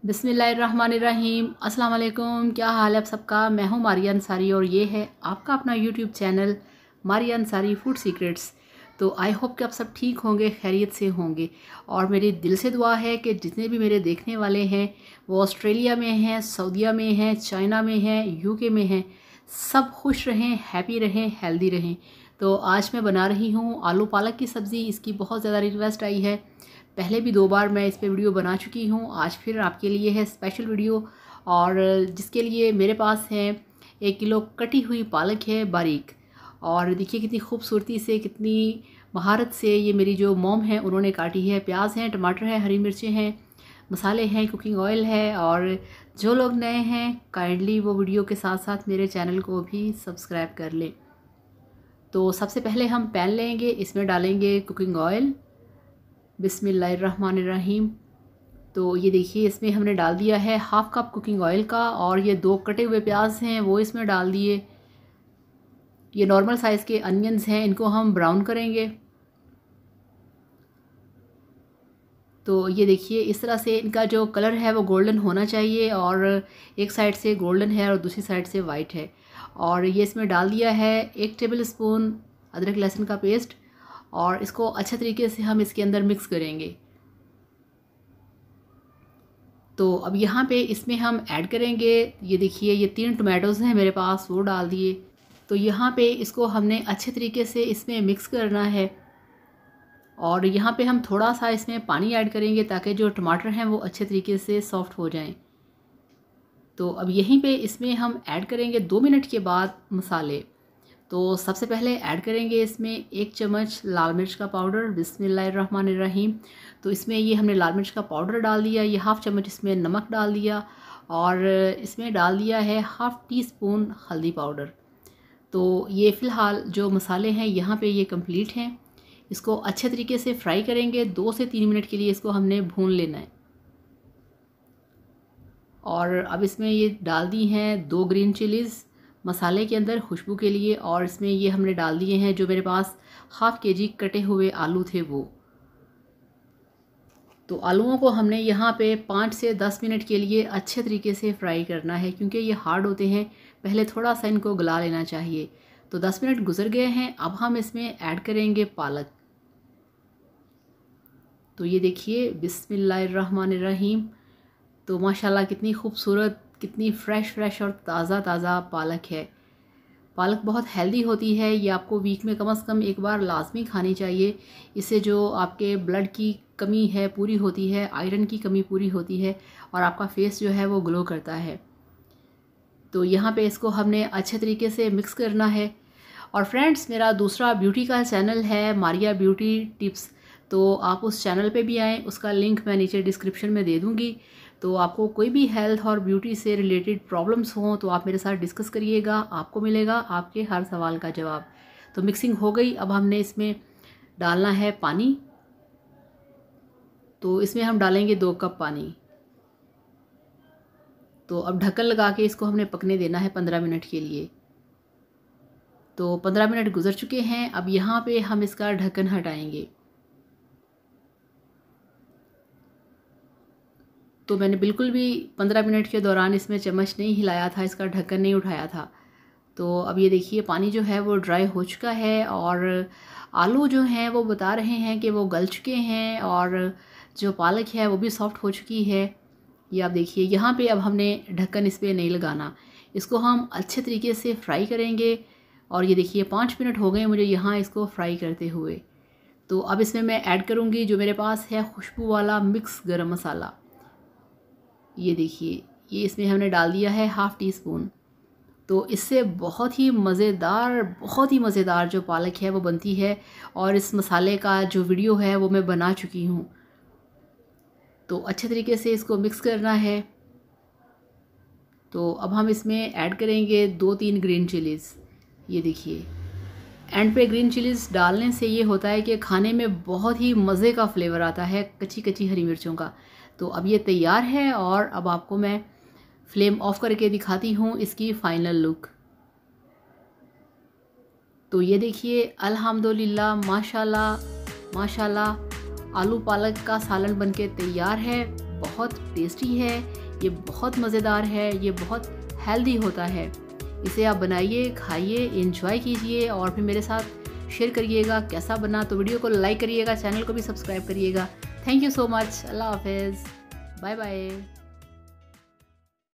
बिस्मिल्लाहिर्रहमानिर्रहीम। अस्सलाम वालेकुम। क्या हाल है आप सबका। मैं हूँ मारिया अंसारी और ये है आपका अपना YouTube channel Maria Ansari food secrets. तो आई होप कि आप सब ठीक होंगे, खैरियत से होंगे। और मेरी दिल से दुआ है कि जितने भी मेरे देखने वाले हैं वो ऑस्ट्रेलिया में हैं, सऊदीया में हैं, चाइना में हैं, यूके में हैं, सब खुश रहें, हैप्पी रहें, हेल्दी रहें। तो आज मैं बना रही हूँ आलू पालक की सब्ज़ी। इसकी बहुत ज़्यादा रिक्वेस्ट आई है। पहले भी 2 बार मैं इस पे वीडियो बना चुकी हूँ, आज फिर आपके लिए है स्पेशल वीडियो। और जिसके लिए मेरे पास है 1 किलो कटी हुई पालक है बारीक। और देखिए कितनी खूबसूरती से, कितनी महारत से ये मेरी जो मॉम है उन्होंने काटी है। प्याज हैं, टमाटर है, हरी मिर्चें हैं, मसाले हैं, कुकिंग ऑयल है। और जो लोग नए हैं काइंडली वो वीडियो के साथ साथ मेरे चैनल को भी सब्सक्राइब कर लें। तो सबसे पहले हम पैन लेंगे, इसमें डालेंगे कुकिंग ऑयल। बिस्मिल्लाहिर्रहमानिर्रहीम। तो ये देखिए इसमें हमने डाल दिया है 1/2 कप कुकिंग ऑयल का। और ये 2 कटे हुए प्याज हैं वो इसमें डाल दिए। ये नॉर्मल साइज़ के अनियंस हैं, इनको हम ब्राउन करेंगे। तो ये देखिए इस तरह से इनका जो कलर है वो गोल्डन होना चाहिए। और एक साइड से गोल्डन है और दूसरी साइड से वाइट है। और ये इसमें डाल दिया है 1 टेबल स्पून अदरक लहसुन का पेस्ट। और इसको अच्छे तरीके से हम इसके अंदर मिक्स करेंगे। तो अब यहाँ पे इसमें हम ऐड करेंगे, ये देखिए ये 3 टोमेटोज़ हैं मेरे पास, वो डाल दिए। तो यहाँ पे इसको हमने अच्छे तरीके से इसमें मिक्स करना है। और यहाँ पे हम थोड़ा सा इसमें पानी ऐड करेंगे ताकि जो टमाटर हैं वो अच्छे तरीके से सॉफ्ट हो जाएं। तो अब यहीं पे इसमें हम ऐड करेंगे 2 मिनट के बाद मसाले। तो सबसे पहले ऐड करेंगे इसमें 1 चम्मच लाल मिर्च का पाउडर। बिस्मिल्लाहिर्रहमानिर्रहीम। तो इसमें ये हमने लाल मिर्च का पाउडर डाल दिया। ये 1/2 चम्मच इसमें नमक डाल दिया। और इसमें डाल दिया है 1/2 टी स्पून हल्दी पाउडर। तो ये फ़िलहाल जो मसाले हैं यहाँ पे ये कंप्लीट हैं। इसको अच्छे तरीके से फ्राई करेंगे, 2 से 3 मिनट के लिए इसको हमने भून लेना है। और अब इसमें ये डाल दी हैं 2 ग्रीन चिलीज़ मसाले के अंदर खुशबू के लिए। और इसमें ये हमने डाल दिए हैं जो मेरे पास 1/2 केजी कटे हुए आलू थे वो। तो आलूओं को हमने यहाँ पे 5 से 10 मिनट के लिए अच्छे तरीके से फ्राई करना है क्योंकि ये हार्ड होते हैं, पहले थोड़ा सा इनको गला लेना चाहिए। तो 10 मिनट गुजर गए हैं, अब हम इसमें ऐड करेंगे पालक। तो ये देखिए बिस्मिल्लाहिर्रहमानिर्रहीम। तो माशाल्लाह कितनी खूबसूरत, कितनी फ़्रेश और ताज़ा ताज़ा पालक है। पालक बहुत हेल्दी होती है, ये आपको वीक में कम से कम 1 बार लाजमी खानी चाहिए। इससे जो आपके ब्लड की कमी है पूरी होती है, आयरन की कमी पूरी होती है और आपका फेस जो है वो ग्लो करता है। तो यहाँ पे इसको हमने अच्छे तरीके से मिक्स करना है। और फ्रेंड्स मेरा दूसरा ब्यूटी का चैनल है मारिया ब्यूटी टिप्स, तो आप उस चैनल पे भी आएँ, उसका लिंक मैं नीचे डिस्क्रिप्शन में दे दूँगी। तो आपको कोई भी हेल्थ और ब्यूटी से रिलेटेड प्रॉब्लम्स हों तो आप मेरे साथ डिस्कस करिएगा, आपको मिलेगा आपके हर सवाल का जवाब। तो मिक्सिंग हो गई, अब हमने इसमें डालना है पानी। तो इसमें हम डालेंगे 2 कप पानी। तो अब ढक्कन लगा के इसको हमने पकने देना है 15 मिनट के लिए। तो 15 मिनट गुजर चुके हैं, अब यहाँ पे हम इसका ढक्कन हटाएंगे। तो मैंने बिल्कुल भी 15 मिनट के दौरान इसमें चम्मच नहीं हिलाया था, इसका ढक्कन नहीं उठाया था। तो अब ये देखिए पानी जो है वो ड्राई हो चुका है और आलू जो हैं वो बता रहे हैं कि वो गल चुके हैं और जो पालक है वो भी सॉफ्ट हो चुकी है। ये आप देखिए यहाँ पे अब हमने ढक्कन इस पर नहीं लगाना, इसको हम अच्छे तरीके से फ्राई करेंगे। और ये देखिए 5 मिनट हो गए मुझे यहाँ इसको फ्राई करते हुए। तो अब इसमें मैं ऐड करूँगी जो मेरे पास है खुशबू वाला मिक्स गरम मसाला। ये देखिए ये इसमें हमने डाल दिया है 1/2 टी स्पून। तो इससे बहुत ही मज़ेदार जो पालक है वो बनती है। और इस मसाले का जो वीडियो है वो मैं बना चुकी हूँ। तो अच्छे तरीके से इसको मिक्स करना है। तो अब हम इसमें ऐड करेंगे 2-3 ग्रीन चिलीज़। ये देखिए एंड पे ग्रीन चिलीज़ डालने से ये होता है कि खाने में बहुत ही मज़े का फ्लेवर आता है कच्ची कच्ची हरी मिर्चों का। तो अब ये तैयार है और अब आपको मैं फ्लेम ऑफ करके दिखाती हूँ इसकी फ़ाइनल लुक। तो ये देखिए अल्हम्दुलिल्लाह माशाल्लाह माशाल्लाह आलू पालक का सालन बनके तैयार है। बहुत टेस्टी है, ये बहुत मज़ेदार है, ये बहुत हेल्दी होता है। इसे आप बनाइए, खाइए, एंजॉय कीजिए और फिर मेरे साथ शेयर करिएगा कैसा बना। तो वीडियो को लाइक करिएगा, चैनल को भी सब्सक्राइब करिएगा। Thank you so much. अल्लाह हाफिज़, बाय बाय।